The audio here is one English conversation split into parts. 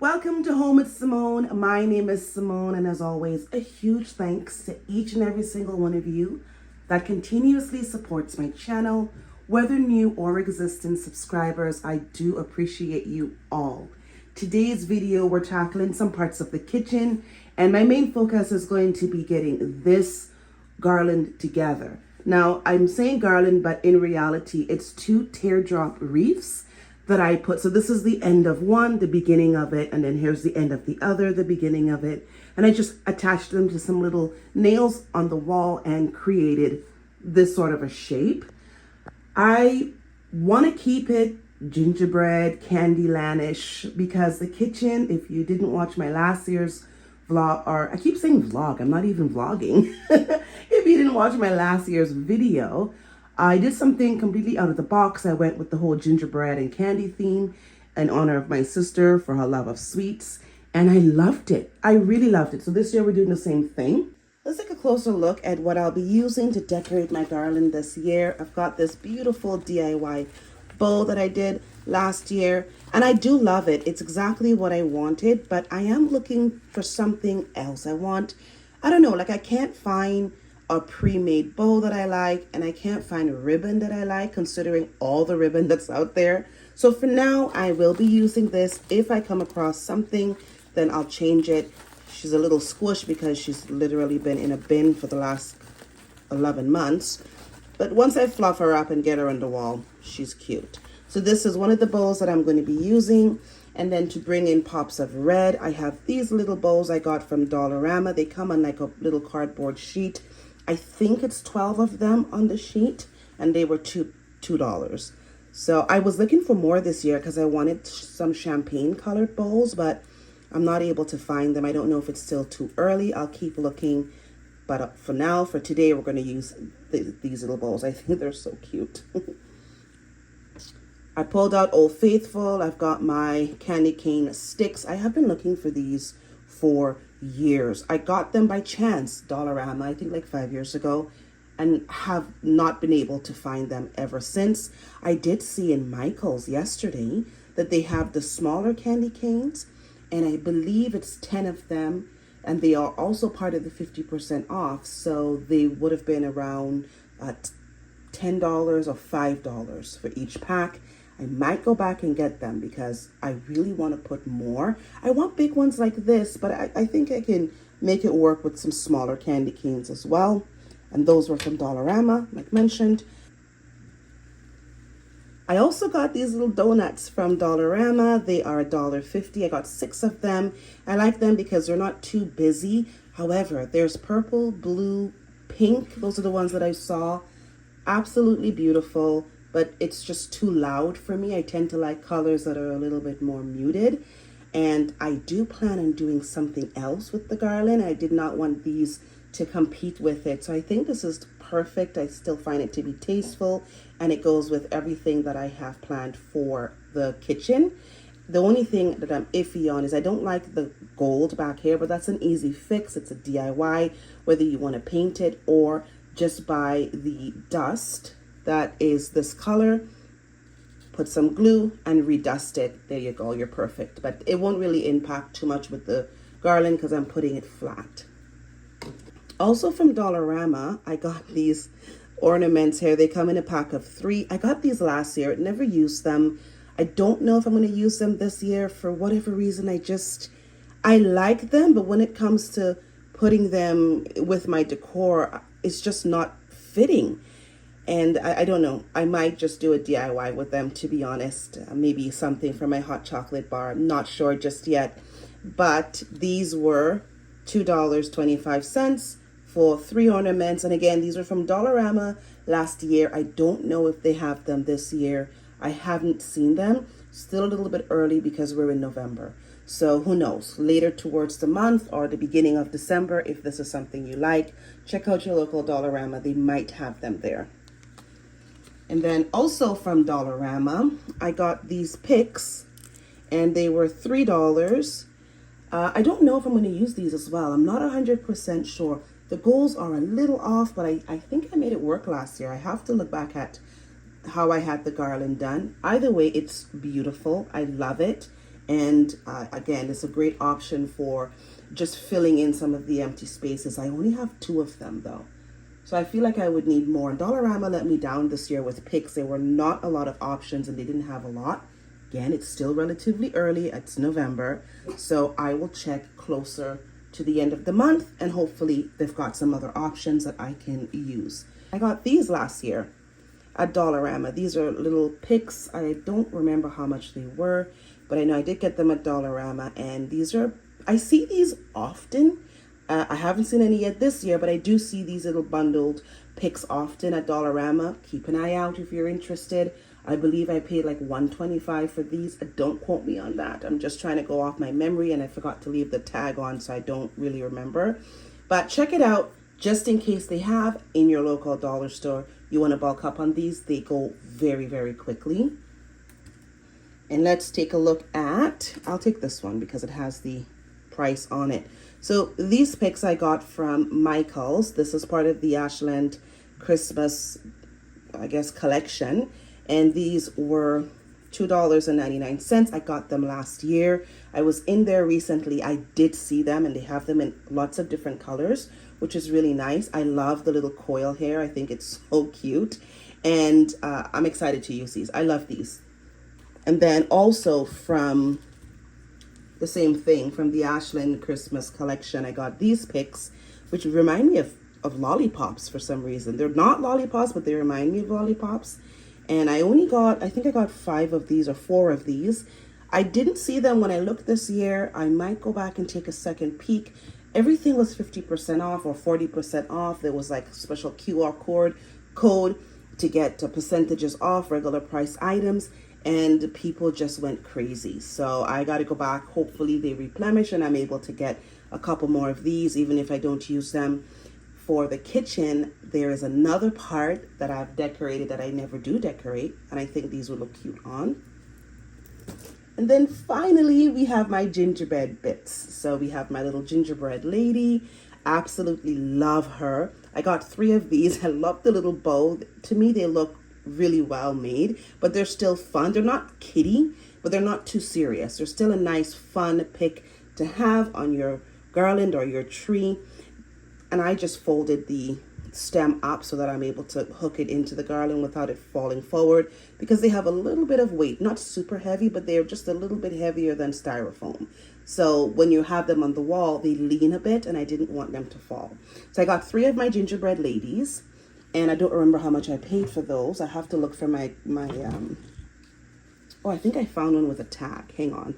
Welcome to Home with Simone. My name is Simone, and as always, a huge thanks to each and every single one of you that continuously supports my channel. Whether new or existing subscribers, I do appreciate you all. Today's video, we're tackling some parts of the kitchen, and my main focus is going to be getting this garland together. Now, I'm saying garland, but in reality, it's 2 teardrop wreaths that I put. So this is the end of one, the beginning of it, and then here's the end of the other, the beginning of it. And I just attached them to some little nails on the wall and created this sort of a shape. I want to keep it gingerbread, Candyland-ish, because the kitchen, if you didn't watch my last year's vlog, or I keep saying vlog, I'm not even vlogging. If you didn't watch my last year's video, I did something completely out of the box. I went with the whole gingerbread and candy theme in honor of my sister for her love of sweets. And I loved it. I really loved it. So this year we're doing the same thing. Let's take a closer look at what I'll be using to decorate my garland this year. I've got this beautiful DIY bow that I did last year. And I do love it. It's exactly what I wanted. But I am looking for something else. I don't know, like I can't find a pre-made bow that I like, and I can't find a ribbon that I like considering all the ribbon that's out there. So for now, I will be using this. If I come across something, then I'll change it. She's a little squished because she's literally been in a bin for the last 11 months. But once I fluff her up and get her on the wall, she's cute. So this is one of the bows that I'm going to be using. And then to bring in pops of red, I have these little bows I got from Dollarama. They come on like a little cardboard sheet. I think it's 12 of them on the sheet, and they were $2. So I was looking for more this year because I wanted some champagne colored bowls, but I'm not able to find them. I don't know if it's still too early. I'll keep looking. But for now, for today, we're going to use these little bowls. I think they're so cute. I pulled out Old Faithful. I've got my candy cane sticks. I have been looking for these for years. I got them by chance, Dollarama, I think like 5 years ago, and have not been able to find them ever since. I did see in Michael's yesterday that they have the smaller candy canes, and I believe it's 10 of them, and they are also part of the 50% off, so they would have been around $10 or $5 for each pack. I might go back and get them because I really want to put more. I want big ones like this, but I think I can make it work with some smaller candy canes as well. And those were from Dollarama, like mentioned. I also got these little donuts from Dollarama. They are $1.50. I got 6 of them. I like them because they're not too busy. However, there's purple, blue, pink. Those are the ones that I saw. Absolutely beautiful. But it's just too loud for me. I tend to like colors that are a little bit more muted. And I do plan on doing something else with the garland. I did not want these to compete with it. So I think this is perfect. I still find it to be tasteful. And it goes with everything that I have planned for the kitchen. The only thing that I'm iffy on is I don't like the gold back here. But that's an easy fix. It's a DIY. Whether you want to paint it or just buy the dust that is this color, put some glue and redust it. There you go, you're perfect. But it won't really impact too much with the garland because I'm putting it flat. Also from Dollarama, I got these ornaments here. They come in a pack of 3. I got these last year, never used them. I don't know if I'm going to use them this year for whatever reason. I like them, but when it comes to putting them with my decor, it's just not fitting. And I don't know, I might just do a DIY with them, to be honest. Maybe something for my hot chocolate bar. I'm not sure just yet. But these were $2.25 for 3 ornaments. And again, these are from Dollarama last year. I don't know if they have them this year. I haven't seen them. Still a little bit early because we're in November. So who knows, later towards the month or the beginning of December, if this is something you like, check out your local Dollarama. They might have them there. And then also from Dollarama, I got these picks, and they were $3. I don't know if I'm going to use these as well. I'm not 100% sure. The goals are a little off, but I think I made it work last year. I have to look back at how I had the garland done. Either way, it's beautiful. I love it. And again, it's a great option for just filling in some of the empty spaces. I only have 2 of them though, so I feel like I would need more. Dollarama let me down this year with picks. There were not a lot of options and they didn't have a lot. Again, it's still relatively early. It's November, so I will check closer to the end of the month and hopefully they've got some other options that I can use. I got these last year at Dollarama. These are little picks. I don't remember how much they were, but I know I did get them at Dollarama, and these are, I see these often. I haven't seen any yet this year, but I do see these little bundled picks often at Dollarama. Keep an eye out if you're interested. I believe I paid like $1.25 for these. Don't quote me on that. I'm just trying to go off my memory, and I forgot to leave the tag on, so I don't really remember. But check it out just in case they have in your local dollar store. You want to bulk up on these. They go very, very quickly. And let's take a look at, I'll take this one because it has the price on it. So these picks I got from Michael's. This is part of the Ashland Christmas, I guess, collection. And these were $2.99. I got them last year. I was in there recently. I did see them, and they have them in lots of different colors, which is really nice. I love the little coil hair. I think it's so cute. And I'm excited to use these. I love these. And then also from the same thing, from the Ashland Christmas collection, I got these picks, which remind me of lollipops for some reason. They're not lollipops, but they remind me of lollipops. And I only got, I think I got 5 of these or 4 of these. I didn't see them when I looked this year. I might go back and take a second peek. Everything was 50% off or 40% off. There was like a special QR code to get percentages off regular price items. And people just went crazy. So I got to go back. Hopefully they replenish and I'm able to get a couple more of these, even if I don't use them for the kitchen. There is another part that I've decorated that I never do decorate, and I think these would look cute on. And then finally we have my gingerbread bits. So we have my little gingerbread lady. Absolutely love her. I got 3 of these. I love the little bow. To me they look really well made, but they're still fun. They're not kiddie, but they're not too serious. They're still a nice fun pick to have on your garland or your tree. And I just folded the stem up so that I'm able to hook it into the garland without it falling forward, because they have a little bit of weight, not super heavy, but they're just a little bit heavier than styrofoam. So when you have them on the wall, they lean a bit, and I didn't want them to fall. So I got 3 of my gingerbread ladies, and I don't remember how much I paid for those. I have to look for my oh, I think I found one with a tag. Hang on.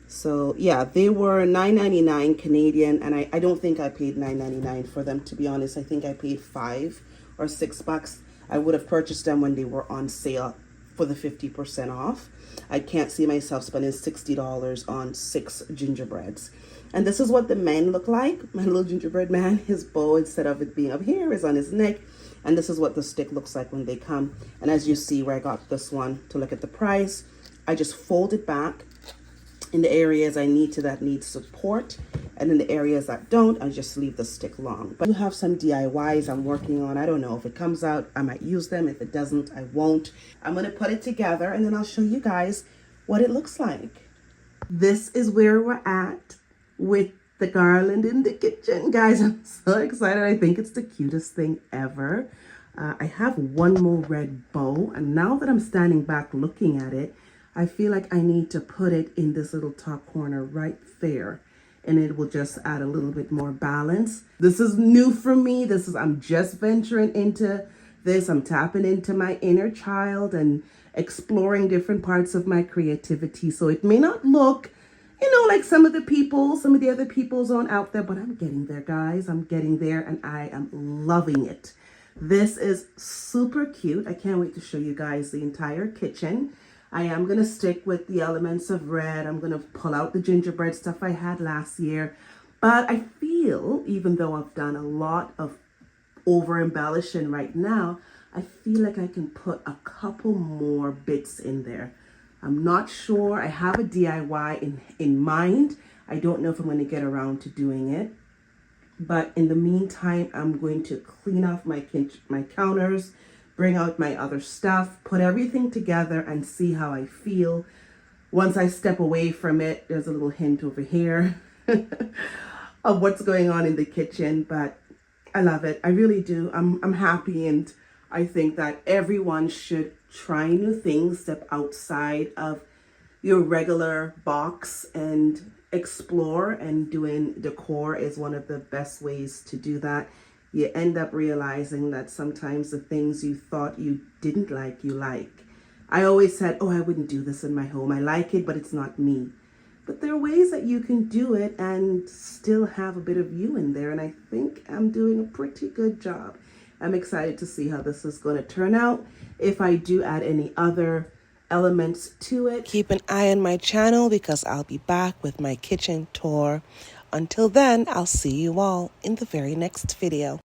So yeah, they were $9.99 Canadian, and I don't think I paid $9.99 for them, to be honest. I think I paid $5 or $6. I would have purchased them when they were on sale for the 50% off. I can't see myself spending $60 on 6 gingerbreads. And this is what the men look like. My little gingerbread man, his bow, instead of it being up here, is on his neck. And this is what the stick looks like when they come. And as you see where I got this one, to look at the price, I just fold it back in the areas I need to that need support, and in the areas that don't, I just leave the stick long. But I do have some DIYs I'm working on. I don't know if it comes out, I might use them. If it doesn't, I won't. I'm gonna put it together and then I'll show you guys what it looks like. This is where we're at with the garland in the kitchen. Guys, I'm so excited. I think it's the cutest thing ever. I have one more red bow, and now that I'm standing back looking at it, I feel like I need to put it in this little top corner right there, and it will just add a little bit more balance. This is new for me. I'm just venturing into this. I'm tapping into my inner child and exploring different parts of my creativity. So it may not look, like some of the other people's on out there, but I'm getting there, guys. I'm getting there, and I am loving it. This is super cute. I can't wait to show you guys the entire kitchen. I am going to stick with the elements of red. I'm going to pull out the gingerbread stuff I had last year. But I feel, even though I've done a lot of over embellishing right now, I feel like I can put a couple more bits in there. I'm not sure. I have a DIY in mind. I don't know if I'm going to get around to doing it. But in the meantime, I'm going to clean off my counters, bring out my other stuff, put everything together and see how I feel. once I step away from it, there's a little hint over here of what's going on in the kitchen, but I love it. I really do. I'm happy, and I think that everyone should try new things, step outside of your regular box and explore, and doing decor is one of the best ways to do that. You end up realizing that sometimes the things you thought you didn't like, you like. I always said, oh, I wouldn't do this in my home. I like it, but it's not me. But there are ways that you can do it and still have a bit of you in there. And I think I'm doing a pretty good job. I'm excited to see how this is going to turn out. If I do add any other elements to it, keep an eye on my channel because I'll be back with my kitchen tour. Until then, I'll see you all in the very next video.